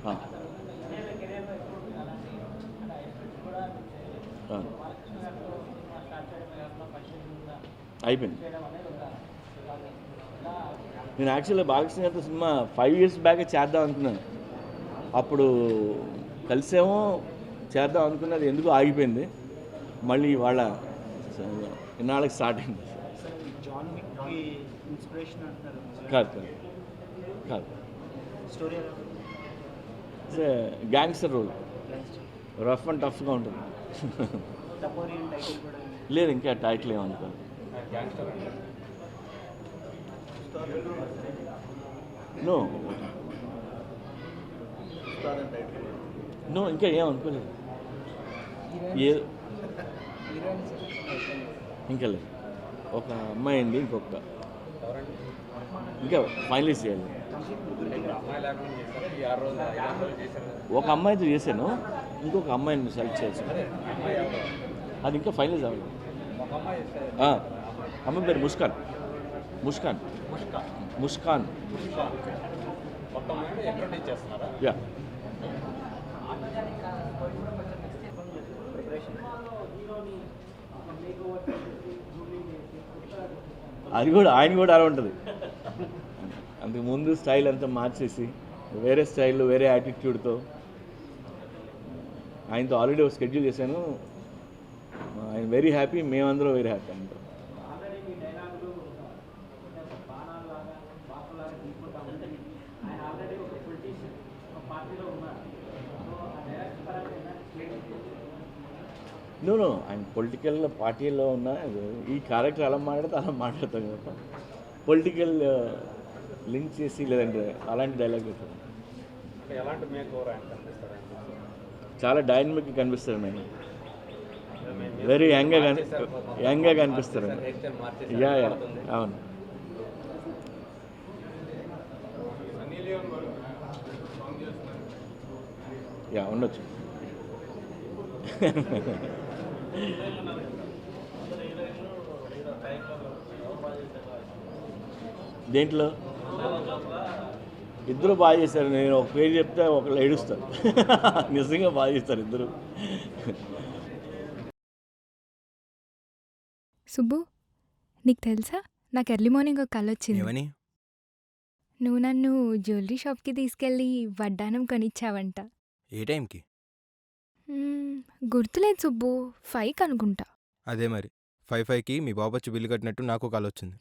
ఆ, ఆ. అయిపోయింది. నేను యాక్చువల్గా బాలకృష్ణ సినిమా 5 years బ్యాకే చేద్దాం అనుకున్నాను. అప్పుడు కలిసేమో చేద్దాం అనుకున్నది, ఎందుకు ఆగిపోయింది. మళ్ళీ వాళ్ళ ఇన్నాళ్ళకి స్టార్ట్ అయింది. కాదు కాదు, గ్యాంగ్స్టర్ రోల్, రఫ్ అండ్ టఫ్గా ఉంటుంది. లేదు, ఇంకా టైటిల్ ఏమనుకోలేదు. నో నో, ఇంకా ఏమనుకోలేదు. ఏ ఇంకా లేదు. ఒక అమ్మాయి అండి, ఇంకా ఫైనలైజ్ చేయాలి. ఒక అమ్మాయితో చేశాను, ఇంకొక అమ్మాయిని సెలెక్ట్ చేయాల్సి, అది ఇంకా ఫైనలైజ్ అవ్వాలి. అమ్మాయి పేరు ముస్కాన్. ముస్కాన్ ముస్కాన్ యా. అది కూడా ఆయన కూడా అలా ఉంటుంది. అంతకు ముందు స్టైల్ అంతా మార్చేసి వేరే స్టైల్లో వేరే యాటిట్యూడ్తో ఆయనతో ఆల్రెడీ ఒక షెడ్యూల్ చేశాను. ఆయన వెరీ హ్యాపీ, మేమందరం వెరీ హ్యాపీ అంటాం. నో ఆయన పొలిటికల్ పార్టీలో ఉన్న ఈ క్యారెక్టర్ అలా మాట్లాడితే అలా మాట్లాడతాం కదా. పొలిటికల్ లింక్ చేసి లేదంటే అలాంటి డైలాగ్ చెప్తాను. చాలా డైనమిక్ కనిపిస్తారు. నేను వెరీ యంగ్గా కనిపిస్తారు. యా యా, అవును. యా, ఉండొచ్చు. దేంట్లో ఇద్దరు బాగా చేశారు. నేను ఒక పేరు చెప్తే ఒకళ్ళు ఏడుస్తారు. నిజంగా బాగా చేస్తారు ఇద్దరు. సుబ్బు, నీకు తెలుసా, నాకు ఎర్లీ మార్నింగ్ ఒక కల వచ్చింది. ఏమని? నువ్వు నన్ను జ్యువెలరీ షాప్కి తీసుకెళ్ళి వడ్డానం కొనిచ్చావంట. ఏ టైంకి? గుర్తులేదు సుబ్బు, 5కి అనుకుంటా. అదే మరి 5కి మీ బాబు వచ్చి బిల్లు కట్టినట్టు నాకు కాల్ వచ్చింది.